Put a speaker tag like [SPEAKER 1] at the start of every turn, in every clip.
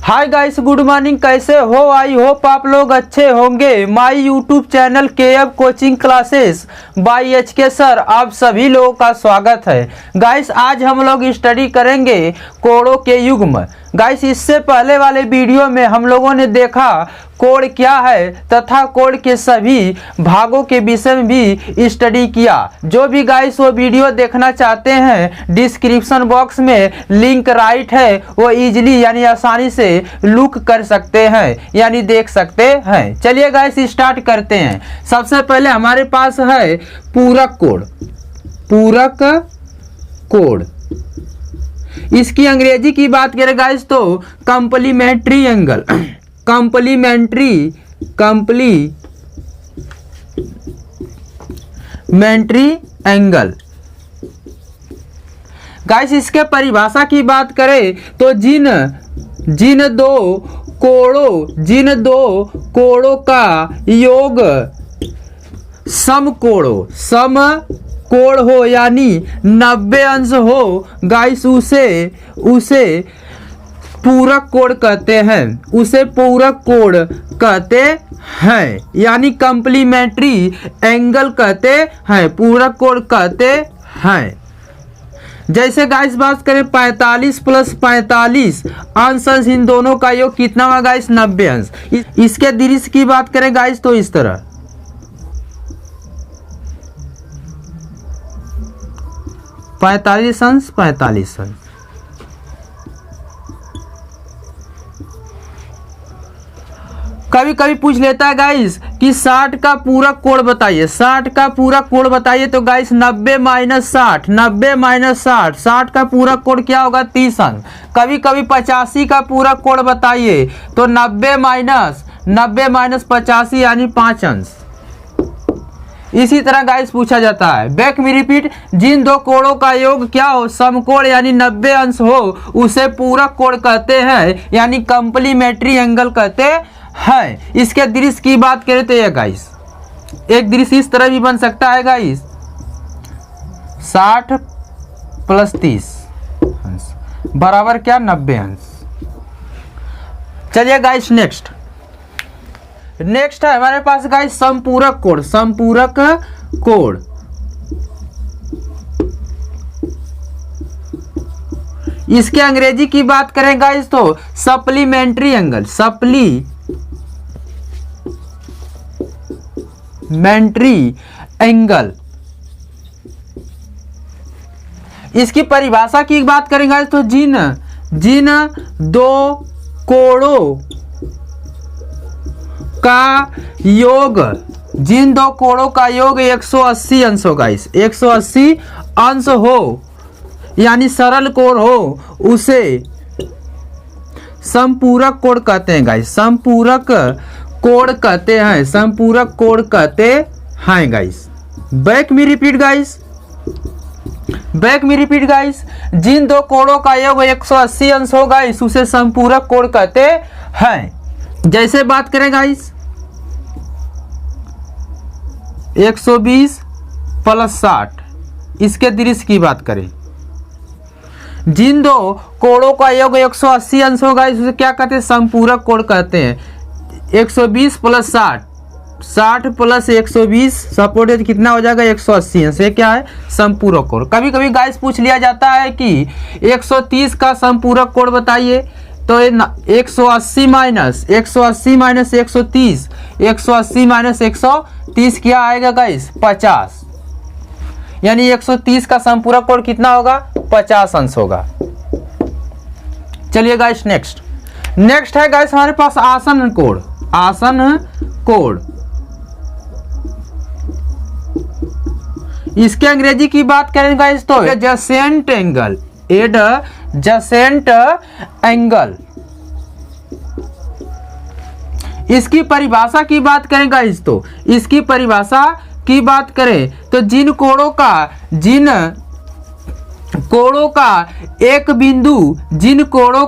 [SPEAKER 1] Hi guys, good morning. कैसे हो? I hope आप लोग अच्छे होंगे। My YouTube channel KF coaching classes bye HK sir, आप सभी लोगों का स्वागत है। गाइस, आज हम लोग स्टडी करेंगे कोड़ों के युग्म। गाइस, इससे पहले वाले वीडियो में हम लोगों ने देखा कोड क्या है तथा कोड के सभी भागों के विषय में भी स्टडी किया। जो भी गाइस वो वीडियो देखना चाहते हैं, डिस्क्रिप्शन बॉक्स में लिंक राइट है, वो इजीली यानी आसानी से लुक कर सकते हैं यानी देख सकते हैं। चलिए गाइस स्टार्ट करते हैं। सबसे पहले हमारे पास है पूरक कोड। पूरक कोड, इसकी अंग्रेजी की बात करें गाइस तो complementary angle. Complementary angle. Guys, इसके परिभाषा की बात करें तो जिन दो कोणों का योग समकोण हो यानी 90 अंश हो, गाइस उसे पूरक कोण कहते हैं। उसे पूरक कोण कहते हैं यानी कॉम्प्लीमेंट्री एंगल कहते हैं, पूरक कोण कहते हैं। जैसे गाइस बात करें 45 + 45 अंश, इन दोनों का योग कितना हुआ गाइस? 90 अंश। इसके दृश्य की बात करें गाइस तो इस तरह 45 अंश 45 अंश। कभी कभी पूछ लेता है गाइस कि 60 का पूरक कोण बताइए। 60 का पूरक कोण बताइए तो गाइस 90 - 60, 90 - 60, 60 का पूरक कोण क्या होगा? 30 अंश। कभी कभी 85 का पूरक कोण बताइए तो 90 - 85 यानी 5 अंश। इसी तरह गाइस पूछा जाता है, बैक में रिपीट, जिन दो कोणों का योग क्या हो? समकोण यानी 90 अंश हो, उसे पूरक कोण कहते हैं यानी कॉम्प्लीमेंट्री एंगल कहते हैं। इसके दृश्य की बात करें तो ये गाइस एक दृश्य इस तरह भी बन सकता है गाइस, 60 + 30 अंश बराबर क्या? 90 अंश। चलिए गाइस नेक्स्ट है हमारे पास गाइस समपूरक कोण। समपूरक कोण, इसके अंग्रेजी की बात करें गाइस तो सप्लीमेंट्री एंगल। Supplementary angle. इसकी परिभाषा की बात करें गाइस तो जिन दो कोणों का योग, जिन दो कोणों का योग 180 अंश हो गाइस, 180 अंश हो यानी सरल कोण हो, उसे समपूरक कोण कहते हैं गाइस। समपूरक कोण कहते हैं, समपूरक कोण कहते हैं गाइस। बैक में रिपीट गाइस, जिन दो कोणों का योग 180 अंश हो गाइस, उसे समपूरक कोण कहते हैं। जैसे बात करें गाइस 120 + 60, इसके दृश्य की बात करें, जिन दो कोणों का योग 180 अंश होगा इसे क्या कहते हैं? समपूरक कोण कहते हैं। 120 + 60, 60 + 120 सपोर्टेड कितना हो जाएगा? 180 अंश। ये क्या है? समपूरक कोण। कभी कभी गाइस पूछ लिया जाता है कि 130 का समपूरक कोण बताइए तो 180 - 130, 180 - 130 क्या आएगा गाइस? 50, यानी 130 का समपूरक कोण कितना होगा? 50 अंश होगा। चलिए गाइस नेक्स्ट है गाइस हमारे पास आसन कोण। आसन कोण, इसके अंग्रेजी की बात करें गाइस तो एडजेसेंट एंगल। एडजेसेंट एंगल, इसकी परिभाषा की बात करें गाइस तो इसकी परिभाषा की बात करें तो जिन कोणों का एक बिंदु, जिन कोणों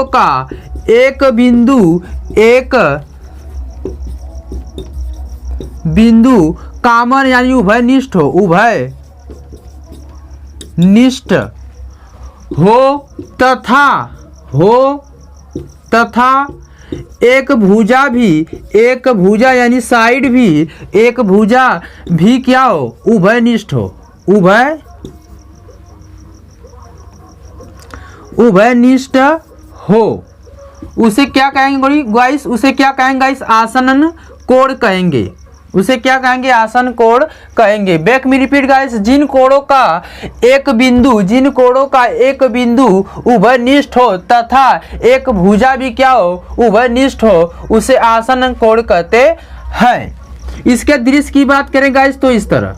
[SPEAKER 1] का एक बिंदु कॉमन यानी उभयनिष्ठ हो तथा एक भुजा यानी साइड भी, एक भुजा भी क्या हो, उभयनिष्ठ हो, उभयनिष्ठ हो, उसे क्या कहेंगे गाइस, उसे क्या कहेंगे गाइस, आसन कोण कहेंगे, उसे क्या कहेंगे, आसन कोण कहेंगे। बैक में रिपीट गाइस, जिन कोणों का एक बिंदु उभयनिष्ठ हो तथा एक भुजा भी क्या हो, उभयनिष्ठ हो, उसे आसन कोण कहते हैं। इसके दृश्य की बात करें गाइस तो इस तरह,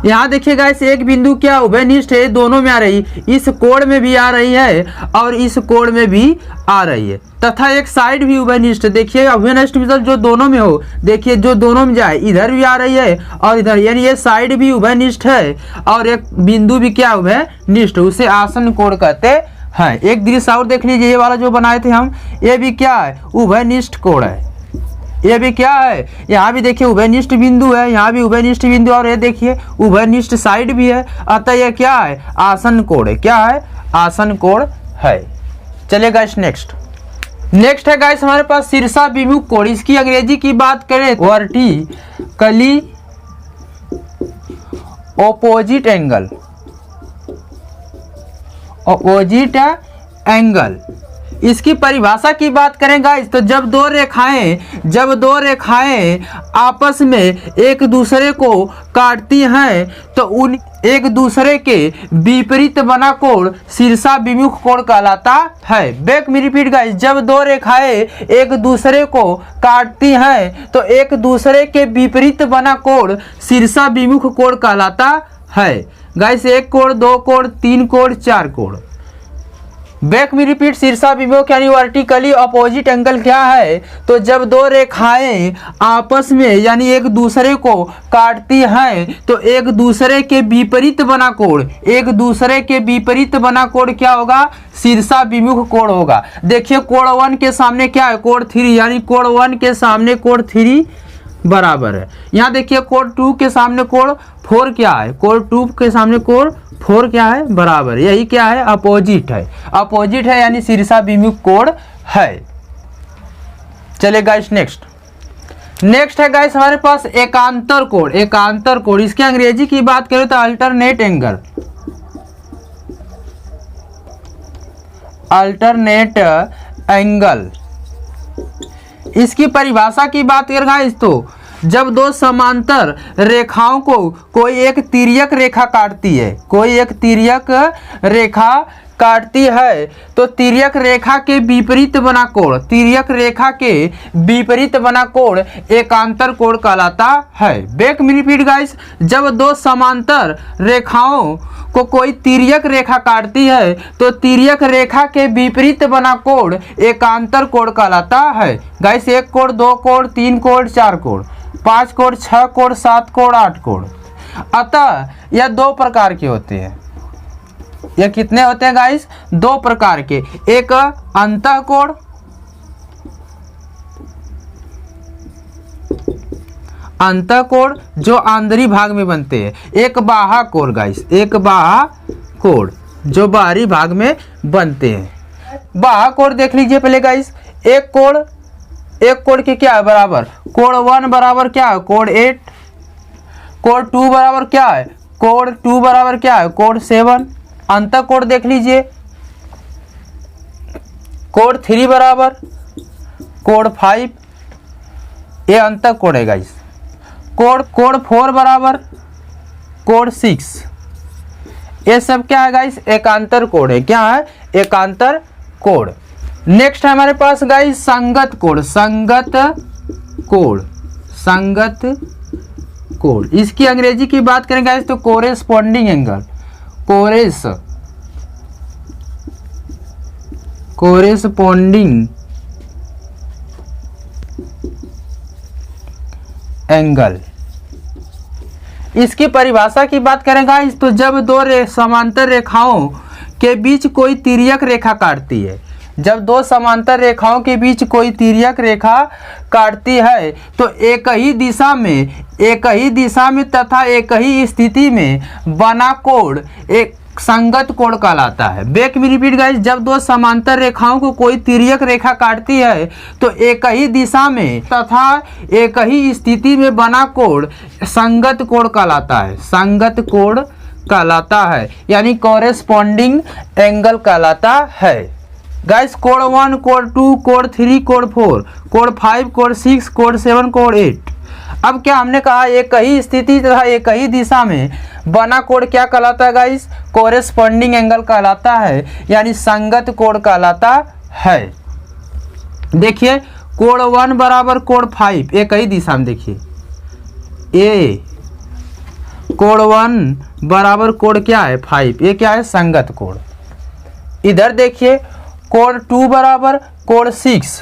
[SPEAKER 1] यहाँ देखिए गाइस, एक बिंदु क्या उभयनिष्ठ है, दोनों में आ रही, इस कोण में भी आ रही है और इस कोण में भी आ रही है, तथा एक साइड भी उभयनिष्ठ। देखिए उभयनिष्ठ मतलब जो दोनों में हो, देखिए जो दोनों में जाए, इधर भी आ रही है और इधर, यानी ये साइड भी उभयनिष्ठ है और एक बिंदु भी क्या उभयनिष्ठ, उसे आसन कोण कहते हैं। एक दृश्य और देख लीजिए, ये वाला जो बनाए थे हम, ये भी क्या है, उभयनिष्ठ कोण है, ये भी क्या है, यहाँ भी देखिए उभयनिष्ठ बिंदु है, यहाँ भी उभयनिष्ठ बिंदु, और ये देखिए उभयनिष्ठ साइड भी है, अतः ये क्या है, आसन कोण है, क्या है, आसन कोण है। चलिए गाइस नेक्स्ट है गाइस हमारे पास शीर्षाभिमुख कोण। इसकी अंग्रेजी की बात करें, वर्टिकली ऑपोजिट एंगल। इसकी परिभाषा की बात करें गाइस तो जब दो रेखाएं आपस में एक दूसरे को काटती हैं तो उन एक दूसरे के विपरीत बना कोण शीर्षाभिमुख कोण कहलाता है। बैक में रिपीट गाइस, जब दो रेखाएं एक दूसरे को काटती हैं तो एक दूसरे के विपरीत बना कोण शीर्षाभिमुख कोण कहलाता है। गाइस, एक कोण, दो कोण, तीन कोण, चार कोण। बैक में रिपीट, शीर्षाभिमुख यानी वर्टिकली अपोजिट एंगल क्या है, तो जब दो रेखाएं आपस में यानी एक दूसरे को काटती हैं तो एक दूसरे के विपरीत बना कोण क्या होगा, शीर्षाभिमुख कोण होगा। देखिए कोण 1 के सामने क्या है, कोण 3, यानी कोण 1 के सामने कोण 3 बराबर है। यहाँ देखिए कोण 2 के सामने कोण 4 क्या है, कोण 2 के सामने कोण 4 क्या है, बराबर। यही क्या है, अपोजिट है यानी शीर्षाभिमुख कोण है। चलिए गाइस नेक्स्ट है गाइस हमारे पास एकांतर कोण। इसकी अंग्रेजी की बात करें तो अल्टरनेट एंगल। इसकी परिभाषा की बात करें गाइस तो जब दो समांतर रेखाओं को कोई एक तिर्यक रेखा काटती है तो तिर्यक रेखा के विपरीत बना कोण एकांतर कोण कहलाता है। बैक में रिपीट गाइस, जब दो समांतर रेखाओं को कोई तिर्यक रेखा काटती है तो तिर्यक रेखा के विपरीत बना कोण एकांतर कोण कहलाता है। गाइस, एक कोण, दो कोण, तीन कोण, चार कोण, 5 कोण, 6 कोण, 7 कोण, 8 कोण। अतः यह दो प्रकार के होते हैं। यह कितने होते हैं गाइस, दो प्रकार के, एक अंतःकोण जो आंतरिक भाग में बनते हैं, एक बाह्यकोण गाइस, एक बाह्यकोण जो बाहरी भाग में बनते हैं। बाह्यकोण देख लीजिए पहले गाइस, एक कोण के क्या है बराबर, कोण 1 बराबर क्या है, कोण 8, कोण 2 बराबर क्या है, कोण 2 बराबर क्या है, कोण 7। अंतःकोण देख लीजिए, कोण 3 बराबर कोण 5, ये अंतःकोण है गाइस। कोण 4 बराबर कोण 6, ये सब क्या है गाइस, एकांतर कोण है। क्या है, एकांतर कोण। नेक्स्ट है हमारे पास गाइस संगत कोण। इसकी अंग्रेजी की बात करें गाइस तो कोरेस्पोंडिंग एंगल। इसकी परिभाषा की बात करें गाइस तो जब दो समांतर रेखाओं के बीच कोई तिर्यक रेखा काटती है। जब दो समांतर रेखाओं के बीच कोई तिर्यक रेखा काटती है तो एक ही दिशा में तथा एक ही स्थिति में बना कोण एक संगत कोण कहलाता है। बैक में रिपीट गाइस, जब दो समांतर रेखाओं को कोई तिर्यक रेखा काटती है तो एक ही दिशा में तथा एक ही स्थिति में बना कोण संगत कोण कहलाता है। संगत कोण कहलाता है यानी कॉरेस्पॉन्डिंग एंगल कहलाता है। गाइस कोण 1, कोण 2, कोण 3, कोण 4, कोण 5, कोण 6, कोण 7, कोण 8। अब क्या हमने कहा, एक ही स्थिति तथा एक ही दिशा में बना कोण क्या कहलाता है गाइस? कॉरेस्पॉन्डिंग एंगल कहलाता है यानी संगत कोण कहलाता है। देखिए कोण 1 बराबर कोण 5, एक ही दिशा में। देखिए ए कोण 1 बराबर कोण क्या है? 5, ये क्या है? संगत कोण। इधर देखिए कोण 2 बराबर कोण 6,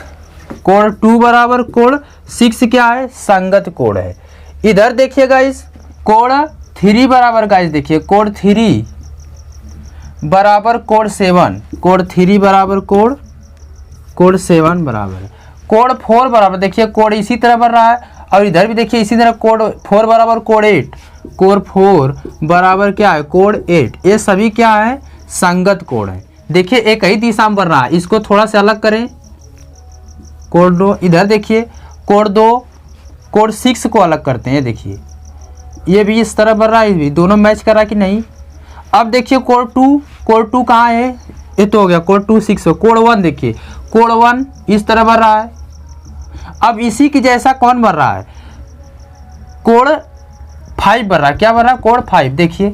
[SPEAKER 1] कोण 2 बराबर कोण 6 क्या है? संगत कोण है। इधर देखिए गाइस कोण 3 बराबर, गाइस देखिए कोण 3 बराबर कोण 7, कोण 3 बराबर कोण 7 बराबर। कोण 4 बराबर, देखिए कोण इसी तरह बढ़ रहा है और इधर भी देखिए इसी तरह कोण 4 बराबर कोण 8, कोण 4 बराबर क्या है? कोण 8। ये सभी क्या है? संगत कोण है। देखिए एक ही दिशा में बढ़ रहा है, इसको थोड़ा सा अलग करें। कोण 2, इधर देखिए कोण 2, कोण 6 को अलग करते हैं। देखिए ये भी इस तरह बढ़ रहा है, दोनों मैच कर रहा है कि नहीं। अब देखिए कोण 2 कहाँ है? ये तो हो गया कोण 2 6 हो। कोण 1 देखिए कोण 1 इस तरह बढ़ रहा है। अब इसी की जैसा कौन बढ़ रहा है? कोण 5 बढ़ रहा है। क्या बढ़ रहा है? कोण 5। देखिए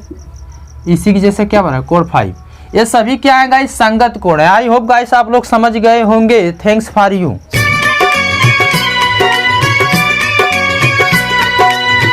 [SPEAKER 1] इसी की जैसे क्या बढ़ रहा है? कोण 5। ये सभी क्या है गाइस? संगत कोण है। आई होप गाइस आप लोग समझ गए होंगे। Thanks for you.